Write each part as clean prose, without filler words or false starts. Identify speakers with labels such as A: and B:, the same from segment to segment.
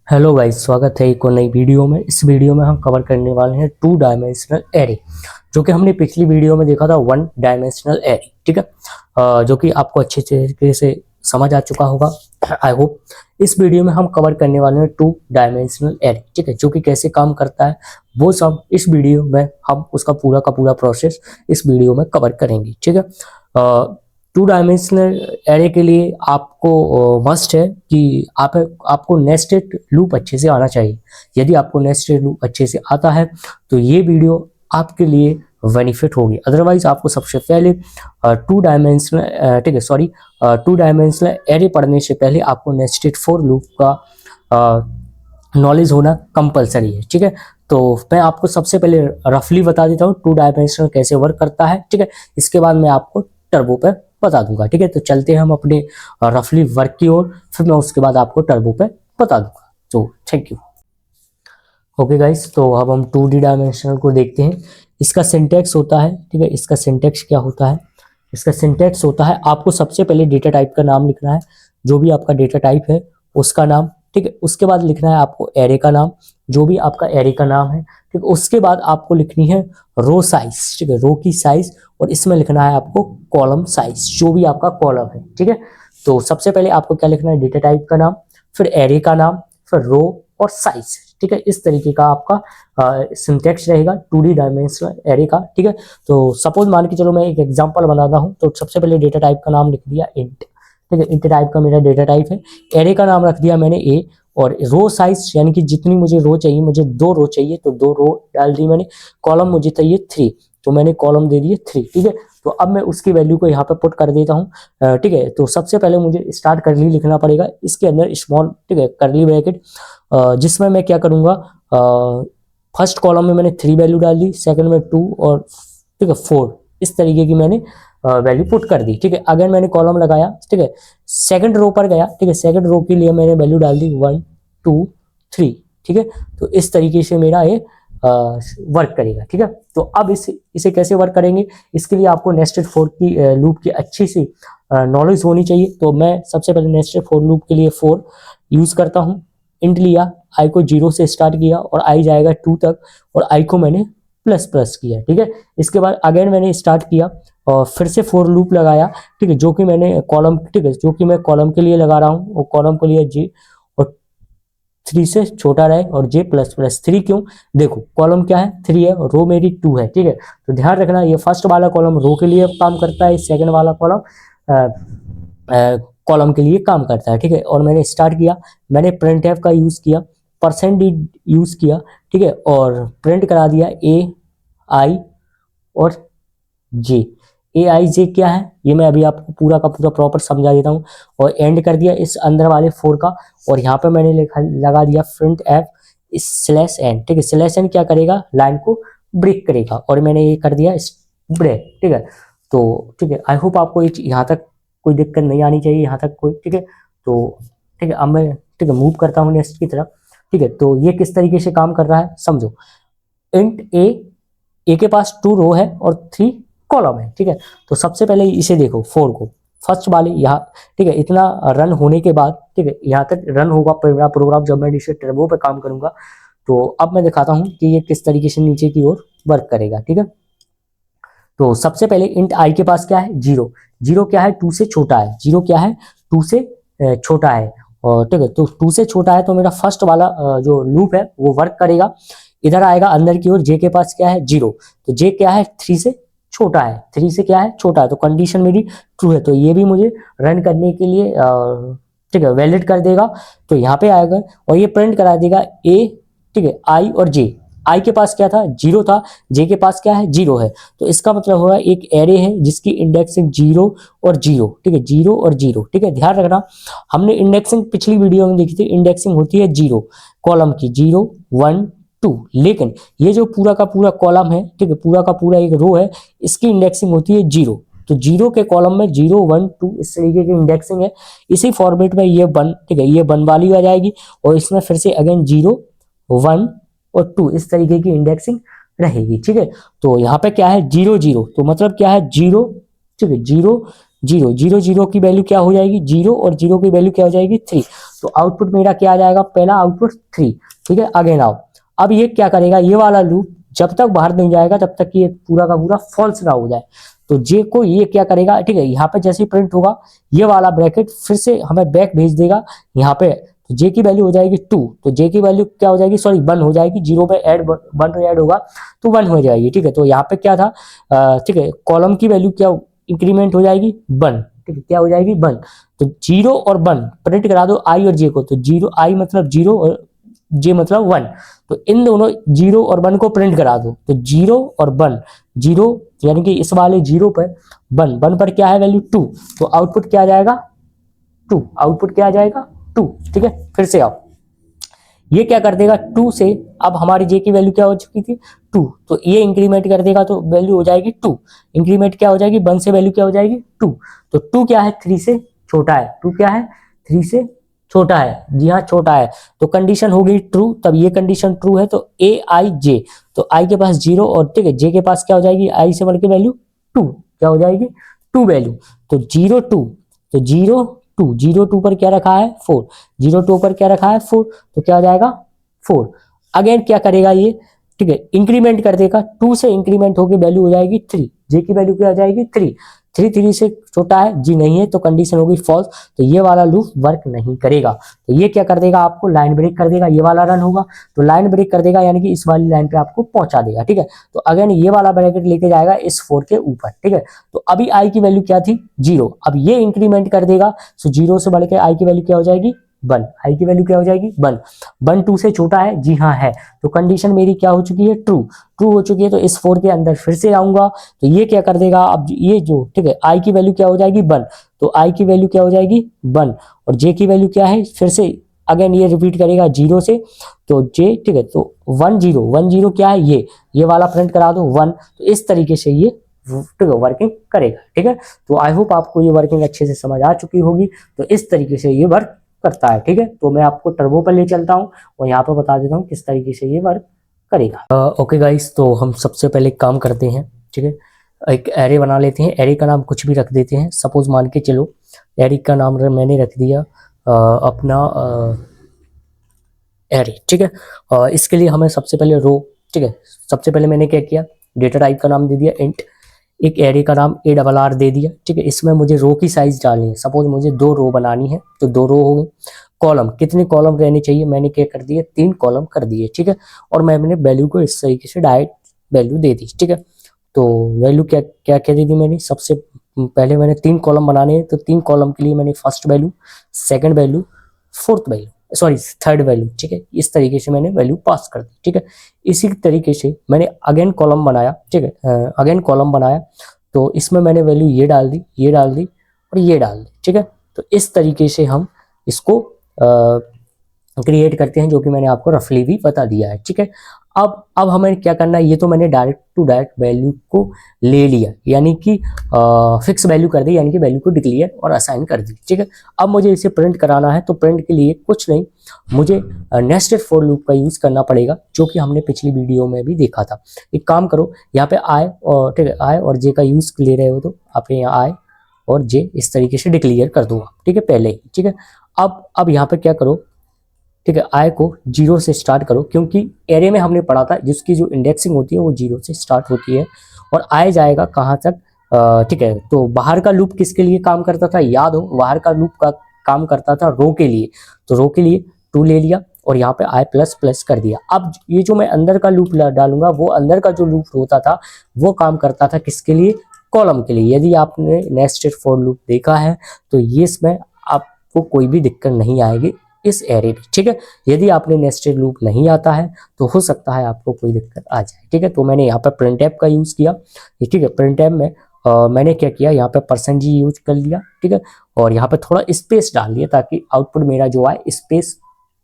A: Hello guys, स्वागत है एक और नई वीडियो में। इस वीडियो में हम कवर करने वाले हैं टू डायमेंशनल एरे, जो कि हमने पिछली वीडियो में देखा था वन डायमेंशनल एरे। ठीक है, जो कि आपको अच्छे तरीके से समझ आ चुका होगा आई होप। इस वीडियो में हम कवर करने वाले हैं टू डायमेंशनल एरे, ठीक है, जो कि कैसे काम करता है वो सब इस वीडियो में हम उसका पूरा का पूरा प्रोसेस इस वीडियो में कवर करेंगे। ठीक है, टू डायमेंशनल एरे के लिए आपको मस्ट है कि आपको नेस्टेड लूप अच्छे से आना चाहिए। यदि आपको नेस्टेड लूप अच्छे से आता है तो ये वीडियो आपके लिए बेनिफिट होगी। अदरवाइज आपको सबसे पहले two dimensional two dimensional array पढ़ने से पहले आपको नेस्टेड फॉर लूप का नॉलेज होना कंपलसरी है। ठीक है, तो मैं आपको सबसे पहले रफली बता देता हूँ टू डायमेंशनल कैसे वर्क करता है। ठीक है, इसके बाद मैं आपको टर्बो पे बता दूंगा। ठीक है, तो चलते हैं हम अपने रफली वर्क की ओर, फिर मैं उसके बाद आपको टर्बो पे बता दूंगा। तो थैंक यू। ओके गाइस, तो अब हम 2D डायमेंशनल को देखते हैं। इसका सिंटैक्स होता है, ठीक है, इसका सिंटैक्स क्या होता है? इसका सिंटैक्स होता है, आपको सबसे पहले डेटा टाइप का नाम लिखना है, जो भी आपका डेटा टाइप है उसका नाम। ठीक है, उसके बाद लिखना है आपको एरे का नाम, जो भी आपका एरे का नाम है। ठीक है, उसके बाद आपको लिखनी है रो साइज, ठीक है, रो की साइज, और इसमें लिखना है आपको कॉलम साइज, जो भी आपका कॉलम है। ठीक है, तो सबसे पहले आपको क्या लिखना है? डेटा टाइप का नाम, फिर एरे का नाम, फिर रो और साइज। ठीक है, इस तरीके का आपका सिंटैक्स रहेगा 2D डायमेंशनल एरे का। ठीक है, तो सपोज मान के चलो मैं एक एग्जांपल बनाता हूं, तो सबसे पहले डेटा टाइप का नाम लिख दिया इंट। ठीक है, इंट टाइप का मेरा डेटा टाइप है। एरे का नाम रख दिया मैंने ए, और रो साइज यानी कि जितनी मुझे रो चाहिए, मुझे 2 रो चाहिए तो 2 रो डाल दी मैंने। कॉलम मुझे चाहिए 3, तो मैंने कॉलम दे दिए 3। ठीक है, तो अब मैं उसकी वैल्यू को यहाँ पे पुट कर देता हूँ। ठीक है, तो सबसे पहले मुझे स्टार्ट करली लिखना पड़ेगा, इसके अंदर स्मॉल, ठीक है, करली ब्रैकेट, जिसमें मैं क्या करूंगा, फर्स्ट कॉलम में मैंने 3 वैल्यू डाल दी, सेकंड में 2, और ठीक है 4, इस तरीके की मैंने वैल्यू पुट कर दी। ठीक है, अगर मैंने कॉलम लगाया, ठीक है, सेकंड रो पर गया, ठीक है, सेकंड रो के लिए मैंने वैल्यू डाल दी 1 2 3। ठीक है, तो इस तरीके से मेरा ये वर्क करेगा। ठीक है, तो अब इसे कैसे वर्क करेंगे, इसके लिए आपको नेस्टेड फॉर की लूप की अच्छी सी नॉलेज होनी चाहिए। तो मैं सबसे पहले नेस्टेड फॉर लूप के लिए 4 यूज करता हूँ। इंट लिया, आई को 0 से स्टार्ट किया और आई जाएगा 2 तक, और आई को मैंने प्लस प्लस किया। ठीक है, इसके बाद अगेन मैंने स्टार्ट किया और फिर से फॉर लूप लगाया। ठीक है, जो कि मैंने कॉलम, ठीक है, जो कि मैं कॉलम के लिए लगा रहा हूँ, वो कॉलम को लिया जे, और 3 से छोटा रहे, और जे प्लस प्लस 3। क्यों? देखो कॉलम क्या है, 3 है, और रो मेरी 2 है। ठीक है, तो ध्यान रखना, ये फर्स्ट वाला कॉलम रो के लिए काम करता है, सेकंड वाला कॉलम कॉलम के लिए काम करता है। ठीक है, और मैंने स्टार्ट किया, मैंने प्रिंटफ का यूज किया, %d यूज किया। ठीक है, और प्रिंट करा दिया ए आई और जे। ए आई जे क्या है ये मैं अभी आपको पूरा का पूरा प्रॉपर समझा देता हूँ। और एंड कर दिया इस अंदर वाले 4 का, और यहाँ पे मैंने लगा दिया प्रिंट एफ स्लैश एन। ठीक है, स्लैश एन क्या करेगा, लाइन को ब्रेक करेगा, और मैंने ये कर दिया ब्रेक। ठीक है, तो ठीक है, आई होप आपको यहाँ तक कोई दिक्कत नहीं आनी चाहिए, यहाँ तक कोई। ठीक है, तो ठीक है, अब मैं, ठीक है, मूव करता हूँ नेक्स्ट की तरफ। ठीक है, तो ये किस तरीके से काम कर रहा है समझो। इंट ए के पास 2 रो है और 3 कॉलम है। ठीक है, तो सबसे पहले इसे देखो 4 को, फर्स्ट वाले यहाँ। ठीक है, इतना रन होने के बाद, ठीक है, यहाँ तक रन होगा मेरा प्रोग्राम। जब मैं इसे टर्बो पे काम करूंगा, तो अब मैं दिखाता हूँ कि ये किस तरीके से नीचे की ओर वर्क करेगा। ठीक है, तो सबसे पहले इंट आई के पास क्या है, 0। 0 क्या है, 2 से छोटा है। 0 क्या है, 2 से छोटा है। और ठीक है, तो 2 से छोटा है, तो मेरा फर्स्ट वाला जो लूप है वो वर्क करेगा। इधर आएगा अंदर की ओर, जे के पास क्या है, 0। तो जे क्या है, 3 से छोटा है। 3 से क्या है, छोटा है, तो कंडीशन मेरी ट्रू है। तो ये भी मुझे रन करने के लिए ठीक है वैलिड कर देगा। तो यहाँ पे आएगा और ये प्रिंट करा देगा ए, ठीक है, आई और जे। आई के पास क्या था, 0 था, जे के पास क्या है, 0 है। तो इसका मतलब होगा एक एरे है जिसकी इंडेक्सिंग 0 और 0। ठीक है, 0 और 0। ठीक है, ध्यान रखना, हमने इंडेक्सिंग पिछली वीडियो में देखी थी, इंडेक्सिंग होती है 0 कॉलम की, 0 1 2। लेकिन ये जो पूरा का पूरा कॉलम है, ठीक है, पूरा का पूरा एक रो है, इसकी इंडेक्सिंग होती है 0। तो 0 के कॉलम में 0 1 2 इस तरीके की इंडेक्सिंग है। इसी फॉर्मेट में ये 1, ठीक है, ये 1 वाली आ जाएगी, और इसमें फिर से अगेन 0 1 और 2 इस तरीके की इंडेक्सिंग रहेगी। ठीक है, तो यहाँ पे क्या है, 0 0, तो मतलब क्या है 0, ठीक है, 0 0 0 0 की वैल्यू क्या हो जाएगी, 0, और 0 की वैल्यू क्या हो जाएगी 3। तो आउटपुट मेरा क्या आ जाएगा, पहला आउटपुट 3, ठीक है। अगेन आओ, अब ये क्या करेगा, ये वाला लूप जब तक बाहर नहीं जाएगा तब तक ये पूरा का पूरा फॉल्स ना हो जाए। तो जे को ये क्या करेगा, ठीक है, यहाँ पे जैसे ही प्रिंट होगा ये वाला ब्रैकेट फिर से हमें बैक भेज देगा यहाँ पे। तो जे की वैल्यू हो जाएगी 2, तो जे की वैल्यू क्या हो जाएगी, सॉरी 1 हो जाएगी, 0 पे ऐड 1 पे ऐड होगा तो 1 हो जाएगी, ठीक है। तो यहाँ पे क्या था, ठीक है, कॉलम की वैल्यू क्या इंक्रीमेंट हो जाएगी 1, ठीक है, क्या हो जाएगी 1। तो 0 और 1 प्रिंट करा दो आई और जे को, तो 0 आई मतलब 0 और जे मतलब 1, तो इन दोनों 0 और 1 को प्रिंट करा दो। तो 0 और 1, 0 यानी कि इस वाले 0 पर 1 पर क्या है वैल्यू 2, तो आउटपुट क्या आ जाएगा 2, आउटपुट क्या आ जाएगा 2, ठीक है। फिर से आओ, ये क्या कर देगा 2 से, अब हमारी जे की वैल्यू क्या हो चुकी थी 2, तो ये इंक्रीमेंट कर देगा तो वैल्यू हो जाएगी 2, इंक्रीमेंट क्या हो जाएगी 1 से वैल्यू क्या हो जाएगी 2, तो 2 क्या है 3 से छोटा है, 2 क्या है 3 से छोटा है, जी हाँ छोटा है। तो कंडीशन हो गई ट्रू, तब ये कंडीशन ट्रू है, तो ए आई जे, तो आई के पास 0 और ठीक है जे के पास क्या हो जाएगी आई से बढ़ के वैल्यू 2, क्या हो जाएगी 2 वैल्यू। तो 0 2, तो 0 2, 0 2 पर क्या रखा है 4, 0 2 पर क्या रखा है 4, तो क्या हो जाएगा 4। अगेन क्या करेगा ये, ठीक है, इंक्रीमेंट कर देगा, 2 से इंक्रीमेंट होकर वैल्यू हो जाएगी 3, जे की वैल्यू क्या हो जाएगी 3, 3 3 से छोटा है जी नहीं है, तो कंडीशन होगी फॉल्स, तो ये वाला लूप वर्क नहीं करेगा। तो ये क्या कर देगा आपको लाइन ब्रेक कर देगा, ये वाला रन होगा तो लाइन ब्रेक कर देगा, यानी कि इस वाली लाइन पे आपको पहुंचा देगा, ठीक है। तो अगेन ये वाला ब्रैकेट लेके जाएगा इस 4 के ऊपर, ठीक है। तो अभी आई की वैल्यू क्या थी 0, अब ये इंक्रीमेंट कर देगा, सो 0 से बढ़ के आई की वैल्यू क्या हो जाएगी 1, आई की वैल्यू क्या हो जाएगी 1, 1 2 से छोटा है जी हाँ है, तो कंडीशन मेरी क्या हो चुकी है ट्रू, ट्रू हो चुकी है। तो इस 4 के अंदर फिर से आऊंगा, तो ये क्या कर देगा, अब ये जो ठीक है आई की वैल्यू क्या हो जाएगी 1, तो आई की वैल्यू क्या हो जाएगी 1, और जे की वैल्यू क्या है फिर से अगेन ये रिपीट करेगा 0 से, तो जे ठीक है, तो 1 0 1 0 क्या है ये वाला प्रिंट करा दो 1, तो इस तरीके से ये ठीक है वर्किंग करेगा, ठीक है। तो आई होप आपको ये वर्किंग अच्छे से समझ आ चुकी होगी, तो इस तरीके से ये वर्क करता है, ठीक है। तो मैं आपको टर्बो पर ले चलता हूँ और यहाँ पर बता देता हूँ किस तरीके से ये वर्क करेगा। ओके गाइस, तो हम सबसे पहले काम करते हैं, ठीक है, एक एरे बना लेते हैं, एरे का नाम कुछ भी रख देते हैं, सपोज मान के चलो एरे का नाम मैंने रख दिया अपना एरे, ठीक है। इसके लिए हमें सबसे पहले रो, ठीक है, सबसे पहले मैंने क्या किया डेटा टाइप का नाम दे दिया इंट, एक एरे का नाम ARR दे दिया, ठीक है। इसमें मुझे रो की साइज डालनी है, सपोज मुझे 2 रो बनानी है तो 2 रो हो गई। कॉलम कितने कॉलम रहने चाहिए, मैंने क्या कर दिए 3 कॉलम कर दिए, ठीक है। और मैंने वैल्यू को इस तरीके से डायरेक्ट वैल्यू दे दी, ठीक है। तो वैल्यू क्या क्या क्या दे दी मैंने, सबसे पहले मैंने 3 कॉलम बनाने हैं, तो 3 कॉलम के लिए मैंने first value, second value, fourth value, sorry third value, ठीक है, इस तरीके से मैंने वैल्यू पास कर दी, ठीक है। इसी तरीके से मैंने अगेन कॉलम बनाया, ठीक है, अगेन कॉलम बनाया, तो इसमें मैंने वैल्यू ये डाल दी, ये डाल दी और ये डाल दी, ठीक है। तो इस तरीके से हम इसको क्रिएट करते हैं, जो कि मैंने आपको रफली भी बता दिया है, ठीक है। अब हमें क्या करना है, ये तो मैंने डायरेक्ट टू डायरेक्ट वैल्यू को ले लिया, यानी कि फिक्स वैल्यू कर दी, यानी कि वैल्यू को डिक्लेयर और असाइन कर दी, ठीक है। अब मुझे इसे प्रिंट कराना है, तो प्रिंट के लिए कुछ नहीं, मुझे नेस्टेड फॉर लूप का यूज करना पड़ेगा, जो कि हमने पिछली वीडियो में भी देखा था। एक काम करो, यहाँ पे आई और ठीक है आई और जे का यूज ले रहे हो तो आपने यहाँ आई और जे इस तरीके से डिक्लेयर कर दो, ठीक है, पहले ही, ठीक है। अब यहाँ पे क्या करो, ठीक है, आई को 0 से स्टार्ट करो, क्योंकि एरे में हमने पढ़ा था जिसकी जो इंडेक्सिंग होती है वो 0 से स्टार्ट होती है, और आई जाएगा कहाँ तक, ठीक है। तो बाहर का लूप किसके लिए काम करता था, याद हो, बाहर का लूप का काम करता था रो के लिए, तो रो के लिए 2 ले लिया और यहाँ पे आई प्लस प्लस कर दिया। अब ये जो मैं अंदर का लूप डालूंगा, वो अंदर का जो लूप होता था वो काम करता था किसके लिए, कॉलम के लिए। यदि आपने नेस्टेड फॉर लूप देखा है तो ये इसमें आपको कोई भी दिक्कत नहीं आएगी इस एरे में, ठीक है। यदि आपने नेस्टेड लूप नहीं आता है तो हो सकता है आपको कोई दिक्कत आ जाए, ठीक है। तो मैंने यहाँ पर प्रिंटफ का यूज किया, ठीक है। प्रिंटफ में मैंने क्या किया, यहाँ पे %g यूज कर लिया, ठीक है, और यहाँ पे थोड़ा स्पेस डाल दिया ताकि आउटपुट मेरा जो आए स्पेस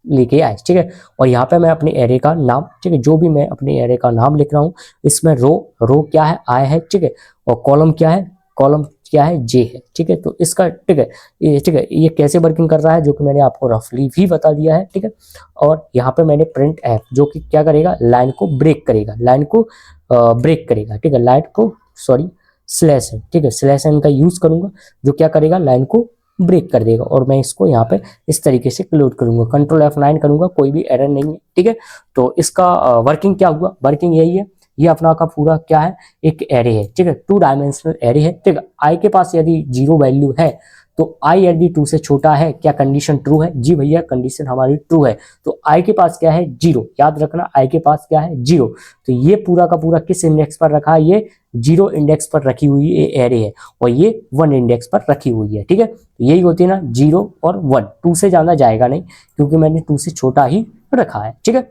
A: लेके आए, ठीक है। और यहाँ पे मैं अपने एरे का नाम, ठीक है, जो भी मैं अपने एरे का नाम लिख रहा हूँ, इसमें रो क्या है आई है, ठीक है, और कॉलम क्या है, कॉलम क्या है जे है, ठीक है। तो इसका ठीक है ये कैसे वर्किंग कर रहा है, जो कि मैंने आपको रफली भी बता दिया है, ठीक है। और यहाँ पे मैंने प्रिंट एफ, जो कि क्या करेगा, लाइन को ब्रेक करेगा, लाइन को ब्रेक करेगा, ठीक है, लाइन को सॉरी स्लैश है, ठीक है, स्लैश एन का यूज करूंगा, जो क्या करेगा लाइन को ब्रेक कर देगा। और मैं इसको यहाँ पे इस तरीके से क्लोज करूंगा, कंट्रोल F9 करूंगा, कोई भी एरर नहीं है, ठीक है। तो इसका वर्किंग क्या हुआ, वर्किंग यही है, ये अपना का पूरा क्या है, एक एरे है, ठीक है, 2 डायमेंशनल एरे है, ठीक है। आई के पास यदि 0 वैल्यू है तो आई यदि 2 से छोटा है, क्या कंडीशन ट्रू है? जी भैया, कंडीशन हमारी ट्रू है। तो आई के पास क्या है, 0, याद रखना, आई के पास क्या है, 0। तो ये पूरा का पूरा किस इंडेक्स पर रखा है, ये 0 इंडेक्स पर रखी हुई ये एरे है, और ये 1 इंडेक्स पर रखी हुई है, ठीक है। तो यही होती है ना 0 और 1, 2 से ज्यादा जाएगा नहीं, क्योंकि मैंने 2 से छोटा ही रखा है, ठीक है।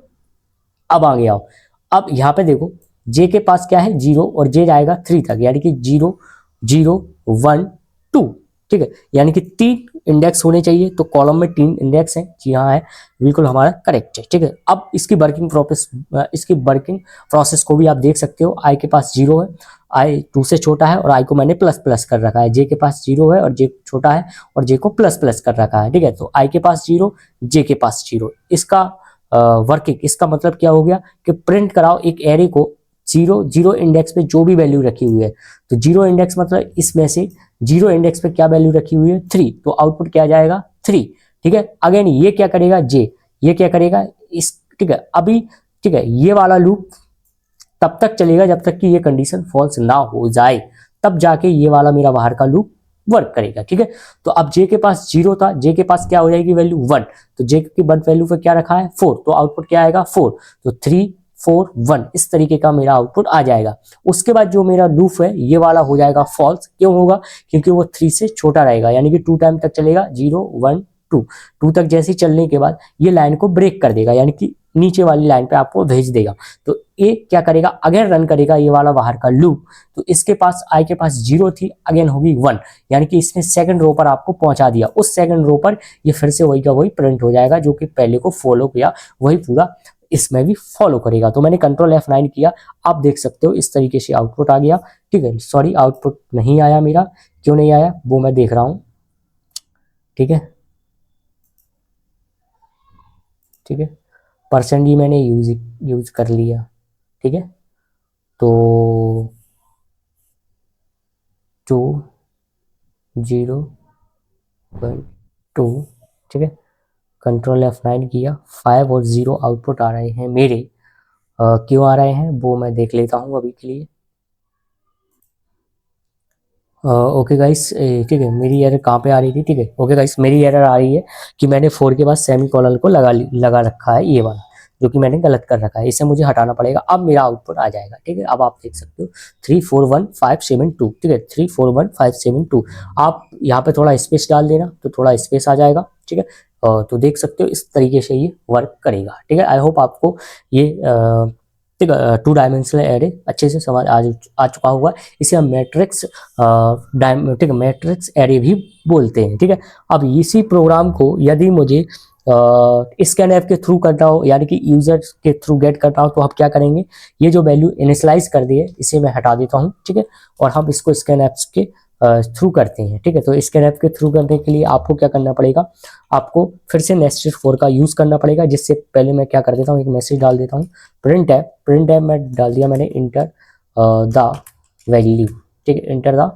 A: अब आगे आओ, अब यहाँ पे देखो, जे के पास क्या है, 0, और जे जाएगा 3 तक, यानी कि 0 0 1 2, ठीक है, यानी कि 3 इंडेक्स होने चाहिए। तो कॉलम में 3 इंडेक्स हैं, जी हाँ है, बिल्कुल हमारा करेक्ट है, ठीक है। अब इसकी वर्किंग प्रोसेस को भी आप देख सकते हो। आई के पास 0 है, आई 2 से छोटा है, और आई को मैंने प्लस प्लस कर रखा है। जे के पास 0 है और जे छोटा है, और जे को प्लस प्लस कर रखा है, ठीक है। तो आई के पास 0, जे के पास 0, इसका वर्किंग, इसका मतलब क्या हो गया कि प्रिंट कराओ एक एरे को 0 इंडेक्स पे जो भी वैल्यू रखी हुई है। तो 0 इंडेक्स मतलब इसमें से 0 इंडेक्स पे क्या वैल्यू रखी हुई है, 3, तो आउटपुट क्या जाएगा, 3, ठीक है। अगेन ये क्या करेगा, जे, ये क्या करेगा, इस, ठीक है। अभी ठीक है, ये वाला लूप तब तक चलेगा जब तक कि ये कंडीशन फॉल्स ना हो जाए, तब जाके ये वाला मेरा बाहर का लूप वर्क करेगा, ठीक है। तो अब जे के पास 0 था, जे के पास क्या हो जाएगी वैल्यू 1, तो जे की 1 वैल्यू पे क्या रखा है, 4, तो आउटपुट क्या आएगा, 4, तो 3 4 1, इस तरीके का मेरा आउटपुट आ जाएगा। उसके बाद जो मेरा लूप है ये वाला हो जाएगा फॉल्स, क्यों होगा, क्योंकि वो 3 से छोटा रहेगा, यानी कि 2 टाइम तक चलेगा, 0 1 2, 2 तक जैसे ही चलने के बाद ये लाइन को ब्रेक कर देगा, यानी कि नीचे वाली लाइन पे आपको भेज देगा। तो ये क्या करेगा, अगेन रन करेगा ये वाला बाहर का लूप। तो इसके पास आई के पास 0 थी, अगेन होगी 1, यानी कि इसने सेकंड रो पर आपको पहुंचा दिया। उस सेकंड रो पर ये फिर से वही का वही प्रिंट हो जाएगा, जो कि पहले को फॉलो किया वही पूरा इसमें भी फॉलो करेगा। तो मैंने कंट्रोल F9 किया, आप देख सकते हो इस तरीके से आउटपुट आ गया, ठीक है। सॉरी, आउटपुट नहीं आया मेरा, क्यों नहीं आया वो मैं देख रहा हूं, ठीक है, ठीक है। परसेंट ही मैंने यूज कर लिया, ठीक है। तो 2 0 1 2, ठीक है, कंट्रोल F9 किया, 5 और 0 आउटपुट आ रहे हैं मेरे। क्यों आ रहे हैं वो मैं देख लेता हूं अभी के लिए। ओके गाइस, ठीक है, मेरी एरर कहाँ पे आ रही थी, ठीक है। ओके गाइस, मेरी एरर आ रही है कि मैंने 4 के बाद सेमी कॉलन को लगा रखा है, ये वाला जो कि मैंने गलत कर रखा है, इसे मुझे हटाना पड़ेगा। अब मेरा आउटपुट आ जाएगा, ठीक है। अब आप देख सकते हो 3 4 1 5 7 2, ठीक है, 3 4 1 5 7 2। आप यहाँ पे थोड़ा स्पेस डाल देना तो थोड़ा स्पेस आ जाएगा, ठीक है। तो देख सकते हो इस तरीके से ये वर्क करेगा, ठीक है। आई होप आपको ये ठीक है 2 डायमेंशनल एरे अच्छे से समझ आ चुका होगा। इसे हम मैट्रिक्स ठीक है, मैट्रिक्स एरे भी बोलते हैं, ठीक है। अब इसी प्रोग्राम को यदि मुझे स्कैनएफ के थ्रू करना हो, यानी कि यूजर के थ्रू गेट करना हो, तो आप क्या करेंगे, ये जो वैल्यू इनिशियलाइज कर दी है इसे मैं हटा देता हूँ, ठीक है, और हम इसको स्कैनएफ के थ्रू करते हैं, ठीक है। तो स्कैनएफ के थ्रू करने के लिए आपको क्या करना पड़ेगा, आपको फिर से नेस्टेड फॉर का यूज करना पड़ेगा। जिससे पहले मैं क्या कर देता हूँ, एक मैसेज डाल देता हूँ, प्रिंट है मैं डाल दिया मैंने, इंटर द वैल्यू, ठीक है, इंटर द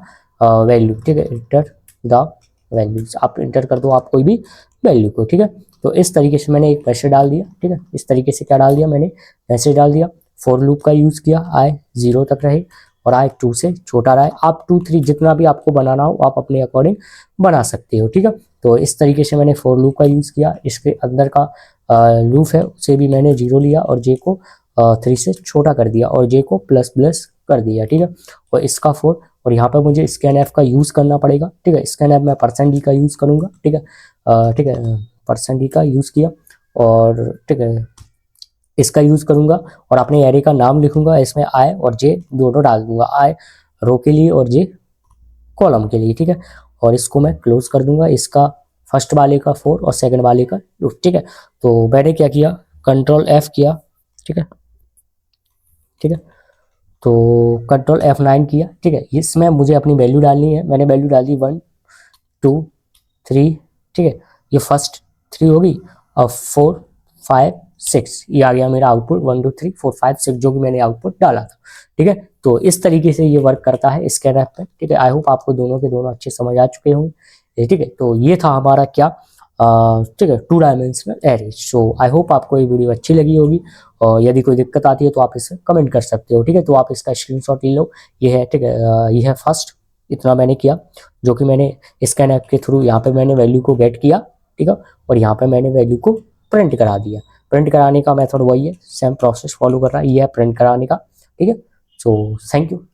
A: वैल्यू, ठीक है, इंटर द वैल्यूज, आप इंटर कर दो आप कोई भी वैल्यू को, ठीक है। तो इस तरीके से मैंने एक मैसेज डाल दिया, ठीक है। इस तरीके से क्या डाल दिया मैंने, मैसेज डाल दिया, फॉर लूप का यूज किया, आई 0 तक रहे और आई 2 से छोटा रहे। आप 2 3 जितना भी आपको बनाना हो आप अपने अकॉर्डिंग बना सकते हो, ठीक है। तो इस तरीके से मैंने फॉर लूप का यूज किया, इसके अंदर का लूप है उसे भी मैंने 0 लिया और जे को 3 से छोटा कर दिया और जे को प्लस प्लस कर दिया, ठीक है। और इसका 4, और यहाँ पे मुझे स्कैनएफ का यूज करना पड़ेगा, ठीक है। स्कैनएफ मैं %d का यूज करूंगा, ठीक है, ठीक है, %d का यूज किया और ठीक है इसका यूज करूंगा और अपने एरे का नाम लिखूंगा, इसमें आई और जे दोनों डाल दूंगा, आई रो के लिए और जे कॉलम के लिए, ठीक है। और इसको मैं क्लोज कर दूंगा, इसका फर्स्ट वाले का 4 और सेकंड वाले का 2, ठीक है। तो मैंने क्या किया, कंट्रोल F किया, ठीक है, ठीक है। तो कंट्रोल F9 किया, ठीक है। इसमें मुझे अपनी वैल्यू डालनी है, मैंने वैल्यू डाल दी 1 2 3, ठीक है, ये फर्स्ट 3 होगी और 4 5 6 ये आ गया मेरा आउटपुट, 1 2 3 4 5 6 जो कि मैंने आउटपुट डाला था, ठीक है। तो इस तरीके से ये वर्क करता है स्कैनएफ पे, ठीक है। आई होप आपको दोनों के दोनों अच्छे समझ आ चुके होंगे। ठीक है। तो ये था हमारा क्या, ठीक है, 2 dimensional array. So I hope आपको ये वीडियो अच्छी लगी होगी, और यदि कोई दिक्कत आती है तो आप इसे कमेंट कर सकते हो, ठीक है। तो आप इसका स्क्रीनशॉट ले लो, ये है, ठीक है। ये है फर्स्ट, इतना मैंने किया, जो कि मैंने स्कैन ऐप के थ्रू यहाँ पे मैंने वैल्यू को गेट किया, ठीक है, और यहाँ पे मैंने वैल्यू को प्रिंट करा दिया। प्रिंट कराने का मेथड वही है, सेम प्रोसेस फॉलो कर रहा है, ये है प्रिंट कराने का, ठीक है। So thank you.